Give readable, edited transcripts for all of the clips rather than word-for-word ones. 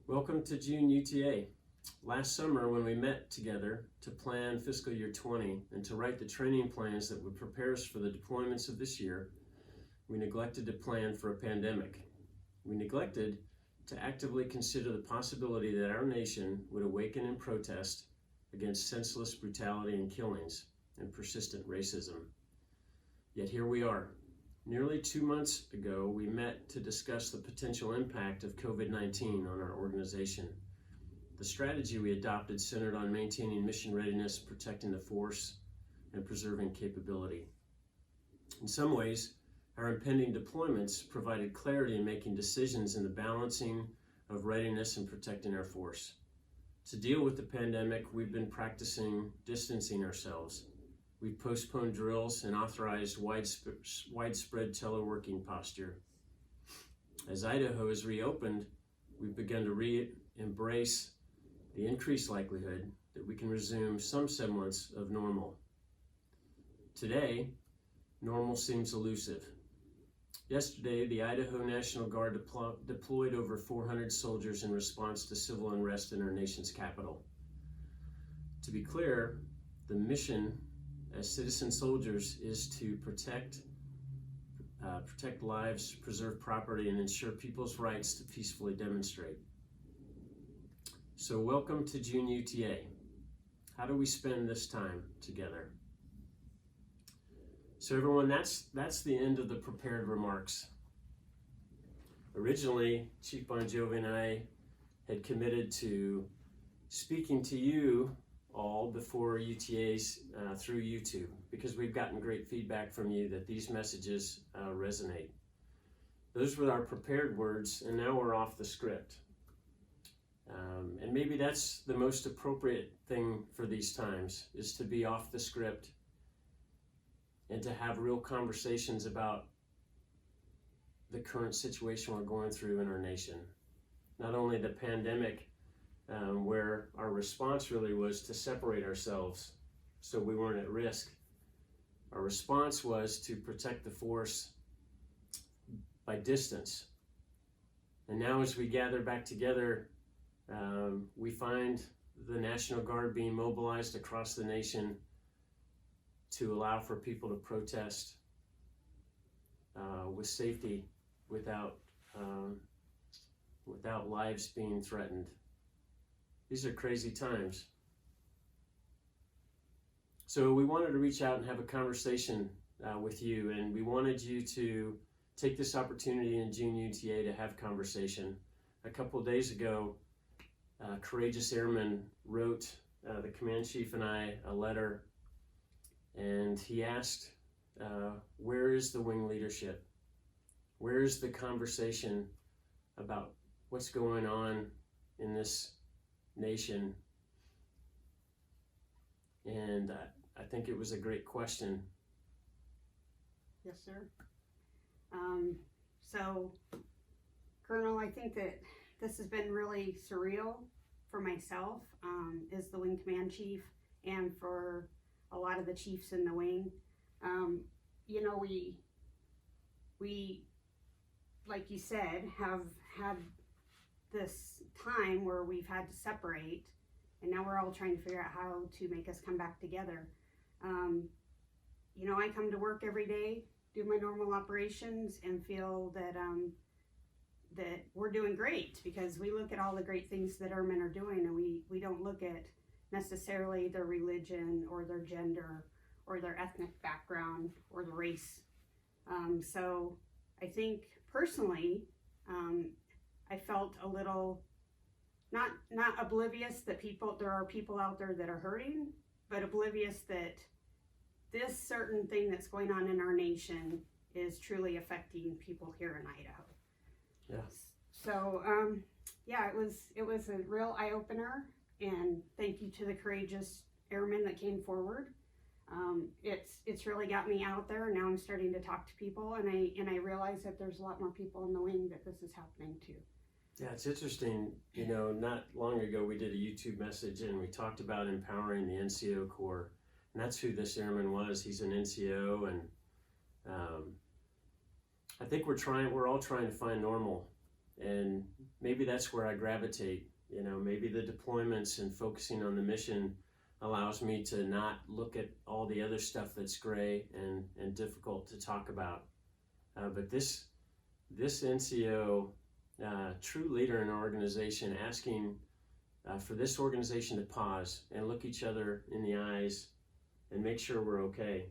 Welcome to June UTA. Last summer when we met together to plan fiscal year 20 and to write the training plans that would prepare us for the deployments of this year, we neglected to plan for a pandemic. We neglected to actively consider the possibility that our nation would awaken in protest against senseless brutality and killings and persistent racism. Yet here we are. Nearly 2 months ago, we met to discuss the potential impact of COVID-19 on our organization. The strategy we adopted centered on maintaining mission readiness, protecting the force, and preserving capability. In some ways, our impending deployments provided clarity in making decisions in the balancing of readiness and protecting our force. To deal with the pandemic, we've been practicing distancing ourselves. We've postponed drills and authorized widespread teleworking posture. As Idaho has reopened, we've begun to embrace the increased likelihood that we can resume some semblance of normal. Today, normal seems elusive. Yesterday, the Idaho National Guard deployed over 400 soldiers in response to civil unrest in our nation's capital. To be clear, the mission as citizen soldiers is to protect lives, preserve property, and ensure people's rights to peacefully demonstrate. So welcome to June UTA. How do we spend this time together? So everyone, that's the end of the prepared remarks. Originally, Chief Bon Jovi and I had committed to speaking to you all before UTAs through YouTube, because we've gotten great feedback from you that these messages resonate. Those were our prepared words, and now we're off the script. And maybe that's the most appropriate thing for these times, is to be off the script and to have real conversations about the current situation we're going through in our nation. Not only the pandemic, where our response really was to separate ourselves so we weren't at risk. Our response was to protect the force by distance. And now as we gather back together, we find the National Guard being mobilized across the nation to allow for people to protest with safety, without lives being threatened. These are crazy times. So we wanted to reach out and have a conversation with you, and we wanted you to take this opportunity in June UTA to have conversation. A couple of days ago, Courageous Airmen wrote the command chief and I a letter, and he asked, where is the wing leadership? Where is the conversation about what's going on in this nation? And I think it was a great question. Yes, sir. So, Colonel, I think that this has been really surreal for myself, as the wing command chief, and for a lot of the chiefs in the wing. You know, we, like you said, have had this time where we've had to separate, and now we're all trying to figure out how to make us come back together. You know, I come to work every day, do my normal operations, and feel that that we're doing great, because we look at all the great things that airmen are doing, and we don't look at necessarily their religion or their gender or their ethnic background or the race. So I think personally, I felt a little not oblivious that there are people out there that are hurting, but oblivious that this certain thing that's going on in our nation is truly affecting people here in Idaho. Yes. So yeah, it was a real eye-opener, and thank you to the courageous airmen that came forward. It's really got me out there. Now I'm starting to talk to people, and I realize that there's a lot more people in the wing that this is happening to. Yeah, it's interesting. You know, not long ago we did a YouTube message and we talked about empowering the NCO Corps, and that's who this airman was. He's an NCO, and I think we're all trying to find normal and maybe that's where I gravitate. You know, maybe the deployments and focusing on the mission allows me to not look at all the other stuff that's gray and difficult to talk about. But this NCO, true leader in our organization, asking for this organization to pause and look each other in the eyes and make sure we're okay.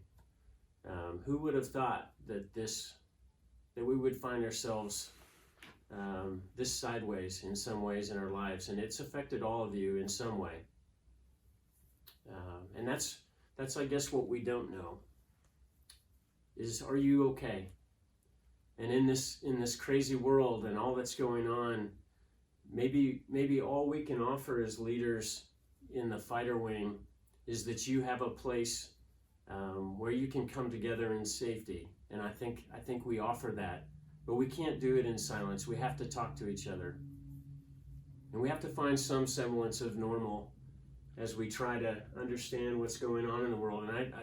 Who would have thought that we would find ourselves this sideways in some ways in our lives, and it's affected all of you in some way. And that's I guess what we don't know is, are you okay? And in this crazy world and all that's going on, maybe all we can offer as leaders in the fighter wing is that you have a place where you can come together in safety. And I think we offer that, but we can't do it in silence. We have to talk to each other, and we have to find some semblance of normal as we try to understand what's going on in the world. And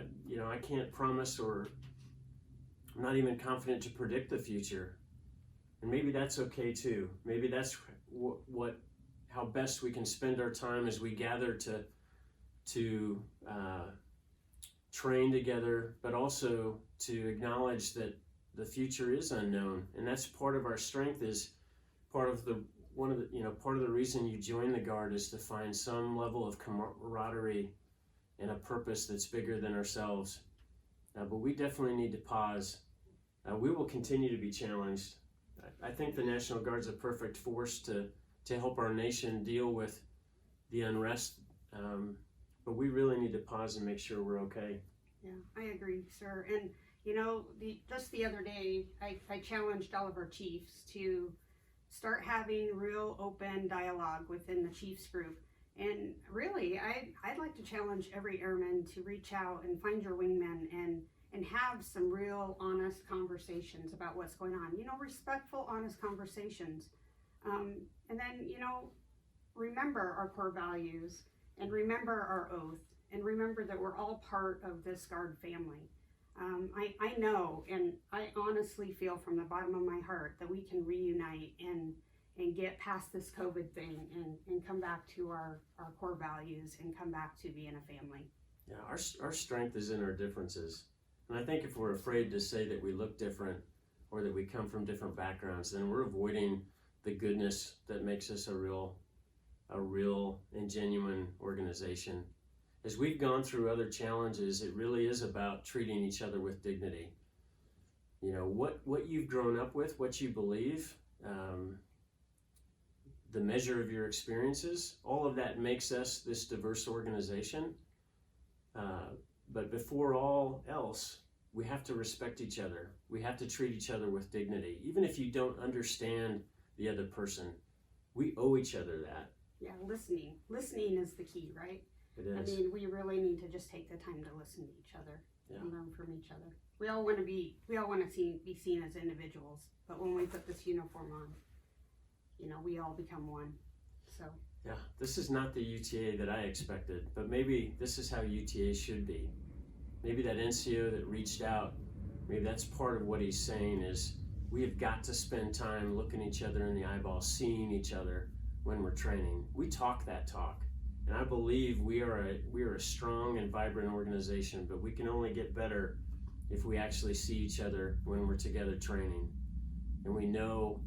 I can't promise, or I'm not even confident to predict the future. And maybe that's okay too. Maybe that's how best we can spend our time as we gather to train together, but also to acknowledge that the future is unknown. And that's part of our strength, is part of the reason you join the Guard is to find some level of camaraderie and a purpose that's bigger than ourselves. But we definitely need to pause. We will continue to be challenged. I think the National Guard's a perfect force to help our nation deal with the unrest. But we really need to pause and make sure we're okay. Yeah, I agree, sir. And just the other day, I challenged all of our chiefs to start having real open dialogue within the chiefs group. And really, I'd like to challenge every airman to reach out and find your wingman and have some real honest conversations about what's going on. Respectful, honest conversations. And then, remember our core values, and remember our oath, and remember that we're all part of this Guard family. I know, and I honestly feel from the bottom of my heart that we can reunite and get past this COVID thing and come back to our core values and come back to being a family. Yeah, our strength is in our differences. And I think if we're afraid to say that we look different or that we come from different backgrounds, then we're avoiding the goodness that makes us a real and genuine organization. As we've gone through other challenges, it really is about treating each other with dignity. What you've grown up with, what you believe, the measure of your experiences, all of that makes us this diverse organization. But before all else, we have to respect each other. We have to treat each other with dignity. Even if you don't understand the other person, we owe each other that. Yeah, listening. Listening is the key, right? It is. I mean, we really need to just take the time to listen to each other and learn from each other. We all want to be seen as individuals, but when we put this uniform on, we all become one. So. Yeah, this is not the UTA that I expected, but maybe this is how UTA should be. Maybe that NCO that reached out, maybe that's part of what he's saying is we have got to spend time looking each other in the eyeball, seeing each other when we're training. We talk that talk, and I believe we are a strong and vibrant organization, but we can only get better if we actually see each other when we're together training, and we know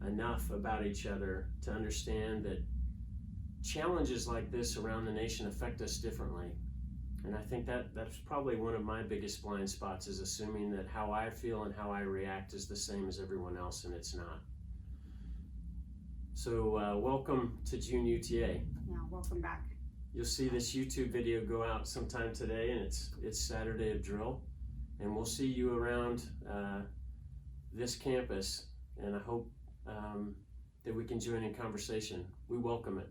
enough about each other to understand that challenges like this around the nation affect us differently. And I think that's probably one of my biggest blind spots, is assuming that how I feel and how I react is the same as everyone else, and it's not. So welcome to June UTA. Yeah, welcome back. You'll see this YouTube video go out sometime today, and it's Saturday of drill, and we'll see you around this campus, and I hope that we can join in conversation. We welcome it,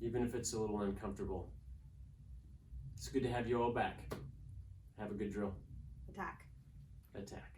even if it's a little uncomfortable. It's good to have you all back. Have a good drill. Attack. Attack.